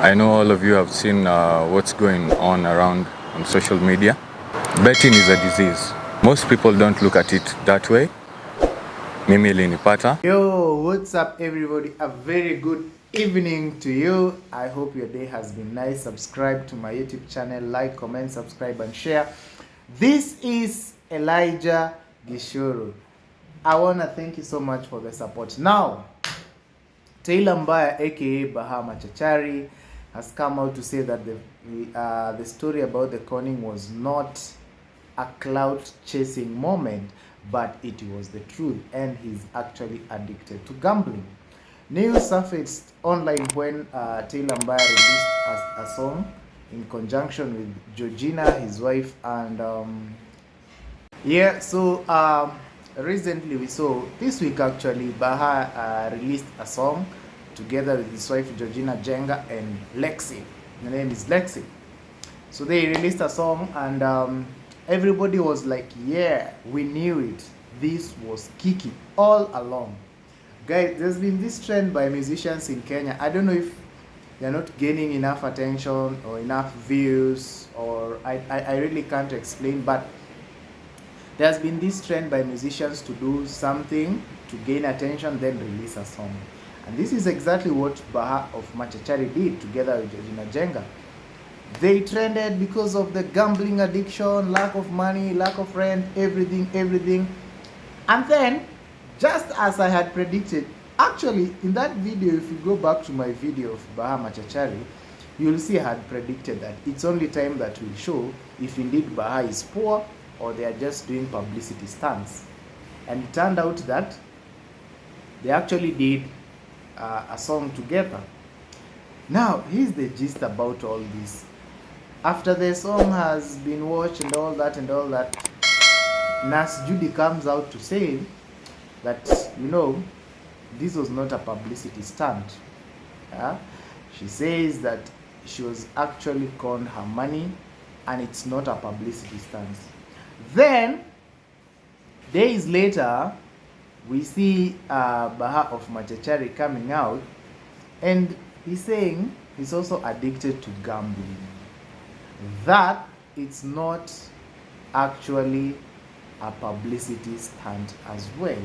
I know all of you have seen what's going on around on social media. Betting is a disease. Most people don't look at it that way. Mimi ilinipata. Yo, what's up everybody? A very good evening to you. I hope your day has been nice. Subscribe to my YouTube channel, like, comment, subscribe and share. This is Elijah.gichuru. I want to thank you so much for the support. Now, Taylor Mbaya aka Baha Machachari has come out to say that the story about the conning was not a cloud chasing moment, but it was the truth, and he's actually addicted to gambling. News surfaced online when Taylor Mbaya released a song in conjunction with Georgina, his wife, and recently we saw this week actually Baha released a song together with his wife Georgina Jenga and Lexi. The name is Lexi. So they released a song and everybody was like, yeah, we knew it. This was Kiki all along. Guys, there's been this trend by musicians in Kenya. I don't know if they're not gaining enough attention or enough views, or I really can't explain, but there's been this trend by musicians to do something to gain attention, then release a song. And this is exactly what Baha of Machachari did together with Georgina Jenga. They trended because of the gambling addiction, lack of money, lack of rent, everything. And then, just as I had predicted, actually in that video, if you go back to my video of Baha Machachari, you'll see I had predicted that it's only time that will show if indeed Baha is poor or they are just doing publicity stunts. And it turned out that they actually did a song together. Now, here's the gist about all this. After the song has been watched and all that, Nurse Judy comes out to say that, this was not a publicity stunt. She says that she was actually conned her money and it's not a publicity stunt. Then, days later, we see Baha of Machachari coming out, and he's saying he's also addicted to gambling. That it's not actually a publicity stunt as well.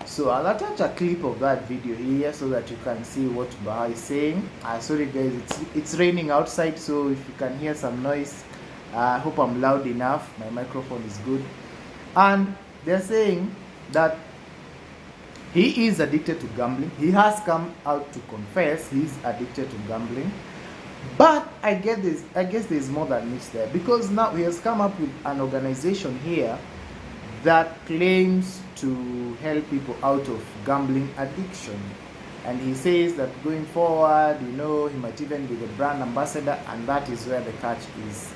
So I'll attach a clip of that video here so that you can see what Baha is saying. Sorry guys, it's raining outside, so if you can hear some noise, I hope I'm loud enough. My microphone is good. And they're saying that he is addicted to gambling. He has come out to confess he's addicted to gambling. But I guess there's more than this there, because now he has come up with an organization here that claims to help people out of gambling addiction. And he says that going forward, he might even be the brand ambassador, and that is where the catch is.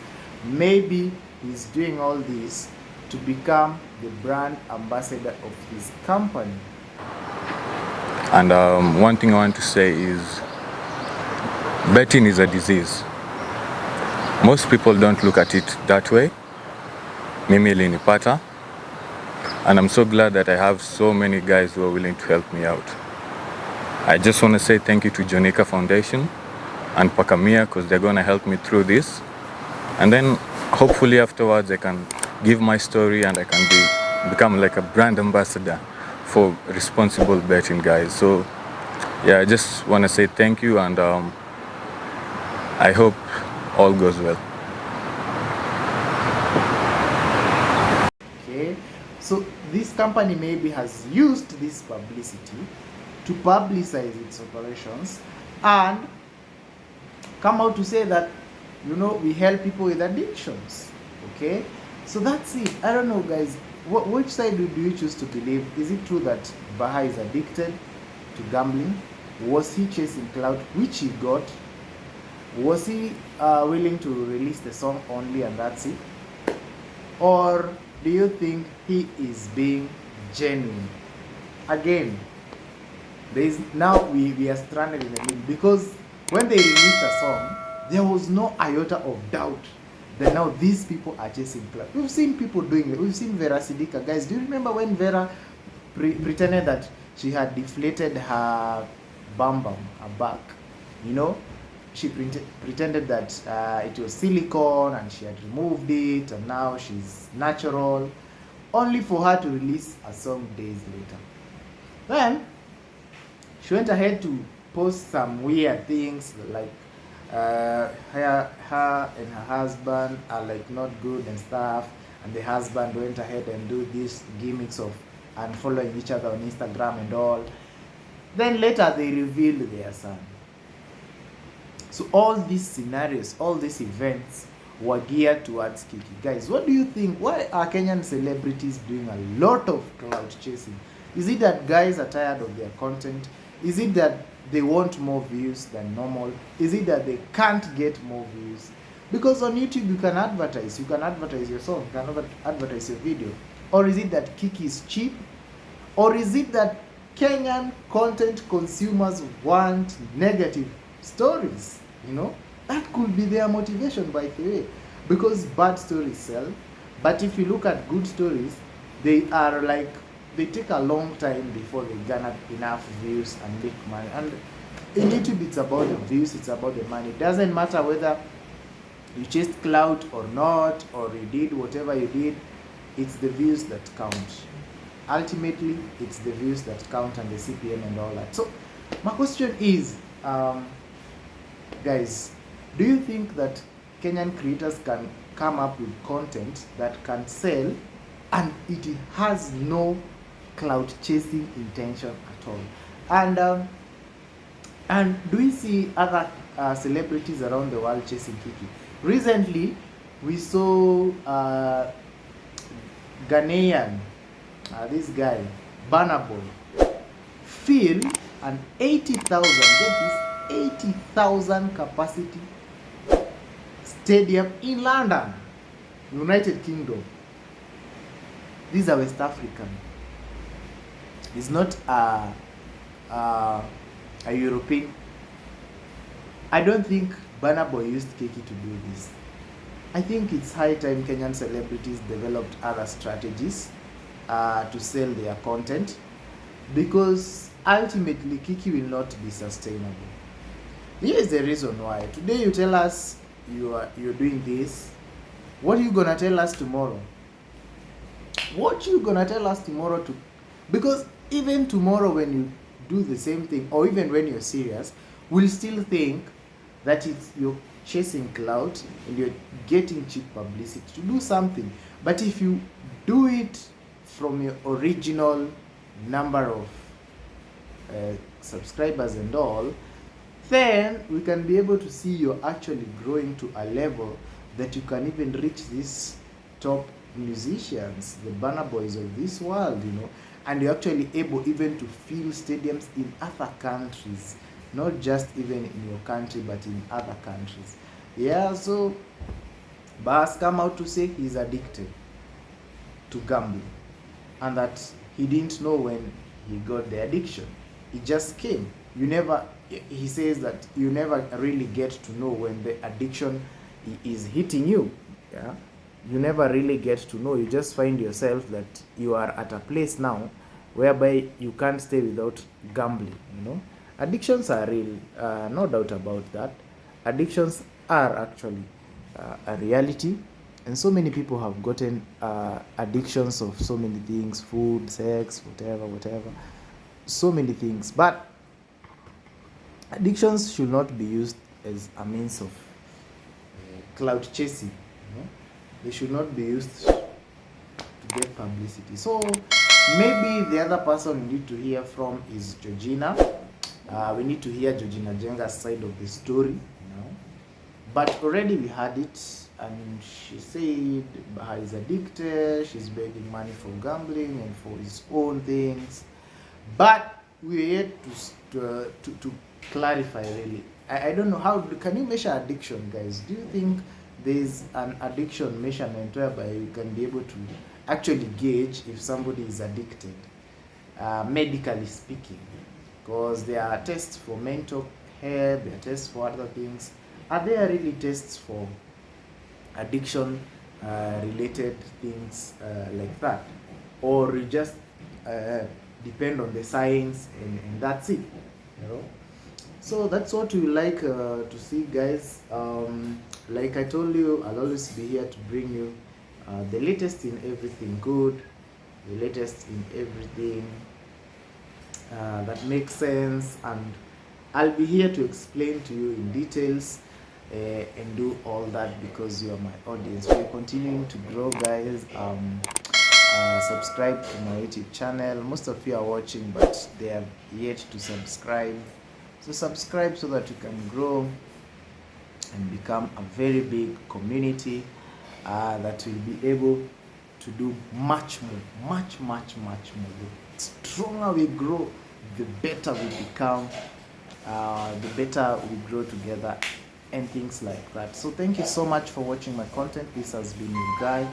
Maybe he's doing all this to become the brand ambassador of his company. And one thing I want to say is betting is a disease. Most people don't look at it that way. Mimi ilinipata. And I'm so glad that I have so many guys who are willing to help me out. I just want to say thank you to Jonica Foundation and Pakamia, because they're going to help me through this. And then hopefully afterwards I can give my story and I can become like a brand ambassador for responsible betting, guys. So yeah, I just want to say thank you, and I hope all goes well. Okay, so this company maybe has used this publicity to publicize its operations and come out to say that, we help people with addictions. Okay, so that's it. I don't know, guys. Which side do you choose to believe? Is it true that Baha is addicted to gambling? Was he chasing clout, which he got? Was he willing to release the song only and that's it? Or do you think he is being genuine? Again, now we are stranded in the middle, because when they released a song, there was no iota of doubt that now these people are chasing clout. We've seen people doing it. We've seen Vera Sidika. Guys, do you remember when Vera pretended that she had deflated her her back? she pretended that it was silicone and she had removed it and now she's natural, only for her to release a song days later. Then she went ahead to post some weird things like her and her husband are like not good and stuff, and the husband went ahead and do these gimmicks of unfollowing each other on Instagram and all. Then later they revealed their son. So all these scenarios, all these events were geared towards Kiki. Guys, what do you think? Why are Kenyan celebrities doing a lot of cloud chasing? Is it that guys are tired of their content? Is it that they want more views than normal? Is it that they can't get more views? Because on YouTube you can advertise your song, you can advertise your video. Or is it that Kiki is cheap? Or is it that Kenyan content consumers want negative stories? You know, that could be their motivation, by the way, because bad stories sell. But if you look at good stories, they are like, they take a long time before they garner enough views and make money. And in YouTube, it's about the views, it's about the money. It doesn't matter whether you chased clout or not, or you did whatever you did, it's the views that count. Ultimately, it's the views that count and the CPM and all that. So my question is, guys, do you think that Kenyan creators can come up with content that can sell and it has no cloud chasing intention at all? And do we see other celebrities around the world chasing Kiki? Recently, we saw Ghanaian, this guy, Burna Boy, fill an 80,000, get this, 80,000 capacity stadium in London, United Kingdom. These are West African. It's not a European. I don't think Burna Boy used Kiki to do this. I think it's high time Kenyan celebrities developed other strategies to sell their content, because ultimately Kiki will not be sustainable. Here is the reason why. Today you tell us you're doing this. What are you gonna tell us tomorrow? What you gonna tell us tomorrow to? Because even tomorrow when you do the same thing, or even when you're serious, we'll still think that it's you're chasing clout and you're getting cheap publicity to do something. But if you do it from your original number of subscribers and all, then we can be able to see you're actually growing to a level that you can even reach these top musicians, the Burna Boys of this world, you know, and you're actually able even to fill stadiums in other countries, not just even in your country, but in other countries. Yeah, so Baha's come out to say he's addicted to gambling, and that he didn't know when he got the addiction. It just came. He says that you never really get to know when the addiction is hitting you. Yeah, you never really get to know. You just find yourself that you are at a place now whereby you can't stay without gambling. You know, addictions are real, no doubt about that. Addictions are actually a reality, and so many people have gotten addictions of so many things: food, sex, whatever, so many things. But addictions should not be used as a means of clout chasing. You know? They should not be used to get publicity. So maybe the other person we need to hear from is Georgina. We need to hear Georgina Jenga's side of the story, you know. But already we had it, and she said Baha is addicted, she's begging money for gambling and for his own things. But we're yet to clarify really. I don't know how can you measure addiction, guys? Do you think there's an addiction measurement whereby you can be able to actually gauge if somebody is addicted, medically speaking? Because there are tests for mental health, there are tests for other things. Are there really tests for addiction related things like that? Or you just depend on the science and that's it, you know? So that's what we like to see, guys. Like I told you, I'll always be here to bring you the latest in everything good, the latest in everything that makes sense, and I'll be here to explain to you in details and do all that because you are my audience. We're continuing to grow, guys. Subscribe to my YouTube channel. Most of you are watching, but they have yet to subscribe. So subscribe so that you can grow and become a very big community that will be able to do much more, much more. The stronger we grow, the better we become, the better we grow together, and things like that. So thank you so much for watching my content. This has been your guy,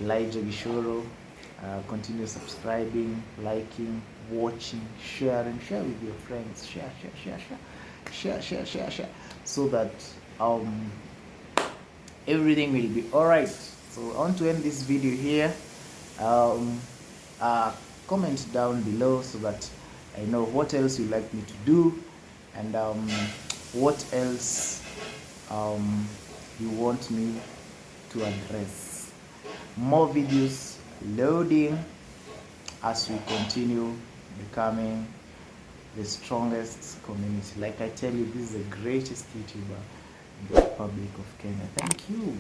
Elijah.gichuru. Continue subscribing, liking, watching, sharing, share with your friends, share, so that everything will be all right. So I want to end this video here. Comment down below so that I know what else you like me to do, and what else you want me to address. More videos loading as we continue becoming the strongest community. Like I tell you, this is the greatest YouTuber in the Republic of Kenya. Thank you.